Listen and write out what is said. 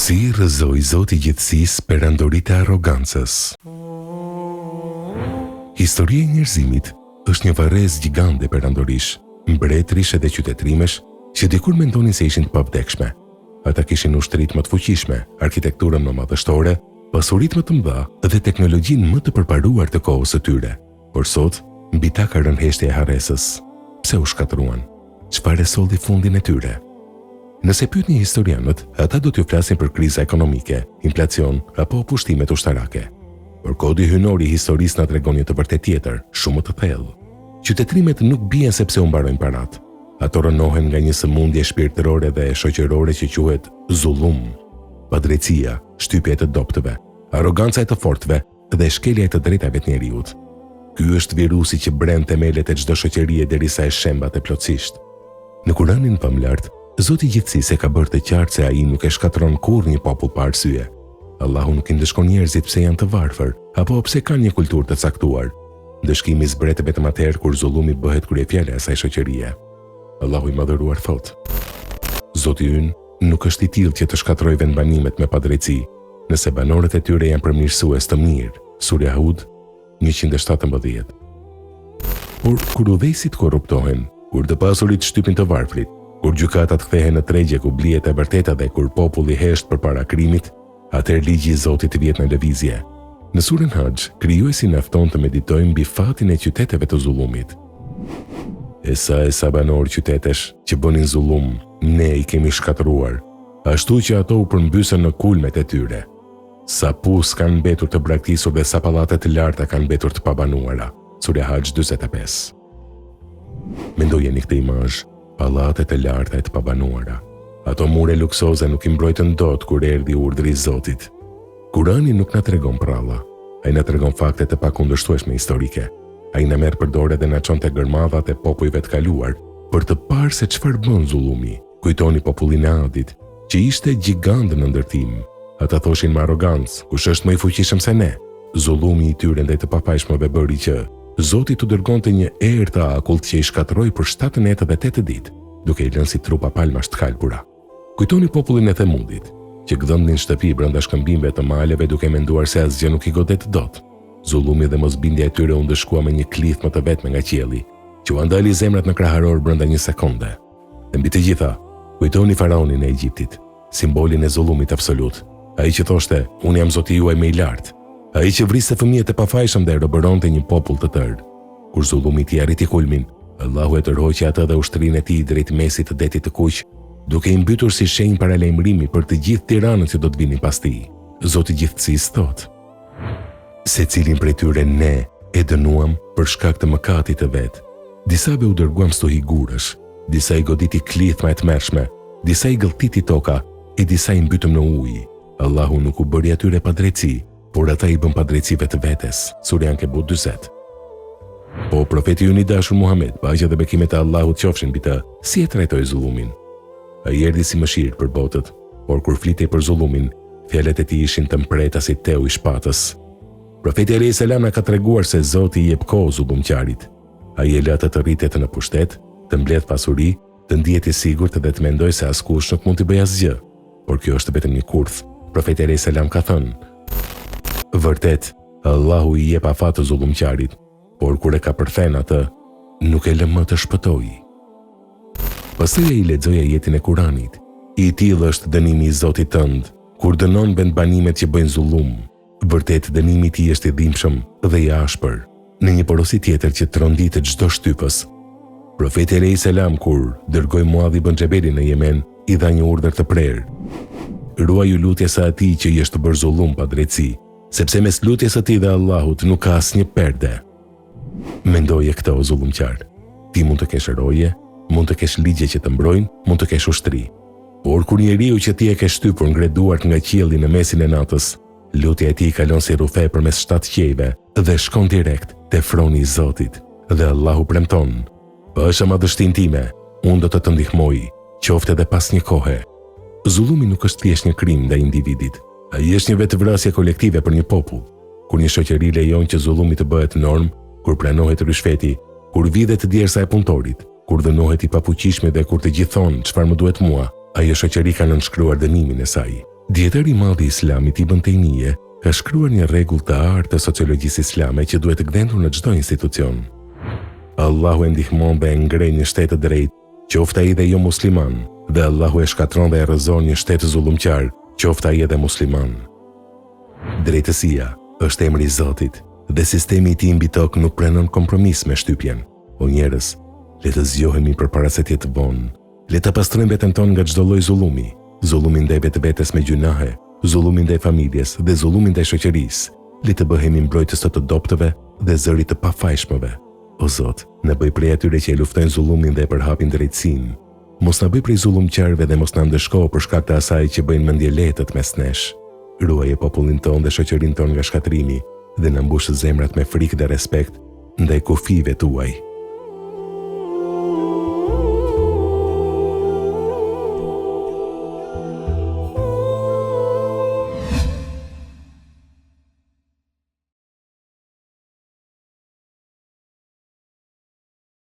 Si rrëzoi Zoti i gjithësisë perandoritë e arrogancës. Historia e njerëzimit është një varrezë gjigande perandorish, mbretërish edhe qytetrimesh që dikur mendonin se ishin të pavdekshme. Ata kishin ushtrit më të fuqishme, arkitekturën më madhështore, pasuritë më të mëdha dhe teknologjinë më të përparuar të kohës së tyre. Por sot, mbi ta ka rënë heshtja e harresës. Pse u shkatruan? Çfarë e solli fundin e tyre? Nëse pyetni historianët, ata do t'ju flasin për kriza ekonomike, inflacion apo pushtimet ushtarake. Por kodi hyjnor i historisë na tregon një të vërtetë tjetër, shumë të thellë. Qytetrimet nuk bien sepse u mbarojnë parat. Ato rënohen nga një sëmundje shpirtërore dhe shoqërore që quhet zullum. Padrejtia, shtypja e të dobtëve, arroganca e të fortëve dhe shkelja e të drejtave të njerëzit. Ky është virusi që bren themelet e çdo shoqërie derisa e shembat e plotësisht. Në Kur'anin famlar, Zoti i gjithësisë e ka bërë të qartë se ai nuk e shkatron kurrë një popull pa arsye. Allahu nuk i ndeshkon njerëzit pse janë të varfër apo pse kanë një kulturë të caktuar. Ndëshkimi zbret vetëm atëherë kur zullumi bëhet kryefjala e asaj shoqërie. Allahu i madhëruar thotë: Zoti ynë nuk është i tillë që të shkatrojë vendbanimet me padrejti, nëse banorët e tyre janë përmirësues të mirë. Surja Hud 117. Por kur udhëheqësit korruptohen, kur të pasurit shtypin të varfrit, kur gjykatat kthehen në tregje ku blihet e vërteta dhe kur populli hesht përpara krimit, atëherë ligji i Zotit vjet në lëvizje. Në surën Haxh, krijuesi na fton të meditojmë mbi fatin e qyteteve të zullumit. E sa banor qytetesh që bënin zullum, ne i kemi shkatruar, ashtu që ato u përmbysën në kulmet e tyre. Sa pus kanë mbetur të braktisur dhe sa pallate të larta kanë mbetur të pabanuara. Surja Haxh 45. Mendojeni këtë imazh, pallatet e larta e të pabanuara. Ato mure luksoze nuk i mbrojtën dot kur erdhi urdhri i Zotit. Kurani nuk na tregon pralla, ai na tregon fakte të pakundërshtueshme historike. Ai na merr përdore dhe na çon te gërmadhat e popujve të kaluar për të parë se çfarë bën zullumi. Kujtoni popullin e Adit, që ishte gjigant në ndërtim. Ata thoshin me arrogancë, kush është më i fuqishëm se ne? Zullumi i tyre ndaj të papajshmëve bëri që Zoti t'u dërgonte një erë të akullt që i shkatroi për 78 ditë, duke i lënë si trupa palmash të kalpura. Kujtoni popullin e Themudit, që gdhëndnin shtëpi brenda shkëmbimeve të maleve duke menduar se asgjë nuk i godet dot. Zullumi dhe mosbindja e tyre u ndëshkua me një klith më të vetme nga qielli, që u andali zemrat në kraharor brenda një sekonde. Dhe mbi të gjitha, kujtoni faraonin e Egjiptit, simbolin e zullumit absolut. Ai që thoshte, unë jam Zoti juaj më i lartë. Ai që vriste fëmijët e pafajshëm dhe robëronte një popull të tërë. Kur zullumi i tij arriti kulmin, Allahu e tërhoqi atë dhe ushtrinë e tij drejt mesit të detit të kuq, duke i mbytur si shenjë paralajmërimi për të gjithë tiranët që do të vinin pas tij. Zoti i gjithësisë thotë: Secilin prej tyre ne e dënuam për shkak të mëkatit të vet. Disave u dërguam stuhi gurësh, disa i goditi klith më të mërshme, disa i gëlltiti toka e disa i mbytëm në ujë. Allahu nuk u bëri atyre padrejti, por ata i bën padrejti vetë vetes. Surja Ankebut 40. Po profeti ynë i dashur Muhammed, paqja dhe bekimet e Allahut qofshin mbi të, si e trajtoi zullumin? Ai erdhi si mëshirë për botët, por kur flitej për zullumin, fjalët e tij ishin të mpreta si teu i shpatës. Profeti alayhis salam na ka treguar se Zoti i jep kohë zullumqarit. Ai e lë atë të rritet në pushtet, të mbledh pasuri, të ndihet i sigurt dhe të mendojë se askush nuk mund t'i bëjë asgjë. Por kjo është vetëm një kurth. Profeti alayhis salam ka thënë: Vërtet, Allahu i jep afat të zullumqarit, por kur e ka përthen atë, nuk e lë më të shpëtojë. Pastaj ai lexoi ajetin e Kuranit: I tillë është dënimi i Zotit tënd, kur dënon vendbanimet që bëjnë zullum. Vërtet dënimi i tij është i dhimbshëm dhe i ashpër. Në një porosi tjetër që tronditet çdo shtypës, profeti alayhis salam kur dërgoi Muadh ibn Xhebelin në Yemen, i dha një urdhër të prerë: Ruaju lutjes së atij që i është bërë zullum pa drejtësi, sepse mes lutjes së tij dhe Allahut nuk ka asnjë perde. Mendoje këtë o zullumqar. Ti mund të kesh roje, mund të kesh ligje që të mbrojnë, mund të kesh ushtri. Por kur njeriu që ti e ke shtypur ngre duart nga qielli në mesin e natës, lutja e tij kalon si rrufe përmes 7 qejve dhe shkon direkt te froni i Zotit. Dhe Allahu premton: Pasha madhështinë time, unë do të ndihmoj, qoftë edhe pas një kohe. Zullumi nuk është thjesht një krim ndaj individit. Ai është një vetvrasje kolektive për një popull. Kur një shoqëri lejon që zullumi të bëhet normë, kur pranohet rishfeti, kur vidhet djersa e punëtorit, kur dënohet i pafuqishmi dhe kur të gjithë thonë çfarë më duhet mua, ajo shoqëri ka nënshkruar dënimin e saj. Dietari i madh i Islamit Ibn Taymije ka shkruar një rregull të artë të sociologjisë islame që duhet të gdendur në çdo institucion. Allahu e ndihmon dhe e ngren një shtet të drejtë, qoftë ai dhe jo musliman, dhe Allahu e shkatron dhe e rrëzon një shtet zullumqar, qoftë ai edhe musliman. Drejtësia është emri i Zotit dhe sistemi i tij mbi tokë nuk pranon kompromis me shtypjen. O njerëz, le të zgjohemi përpara se të jetë vonë. Le të pastrojmë veten tonë nga çdo lloj zullumi, zullumi ndaj vetes me gjunahe, zullumi ndaj familjes dhe zullumi ndaj shoqërisë. Le të bëhemi mbrojtës të dobtëve dhe zërit të pafajshmëve. O Zot, na bëj prej atyre që e luftojnë zullumin dhe e përhapin drejtësinë. Mos na bëj prej zullumqarëve dhe mos na ndëshko për shkak të asaj që bëjnë mendje letët mes nesh. Ruaje popullin ton dhe shoqërinë ton nga shkatrimi dhe na mbush zemrat me frikë dhe respekt ndaj kufive tuaj.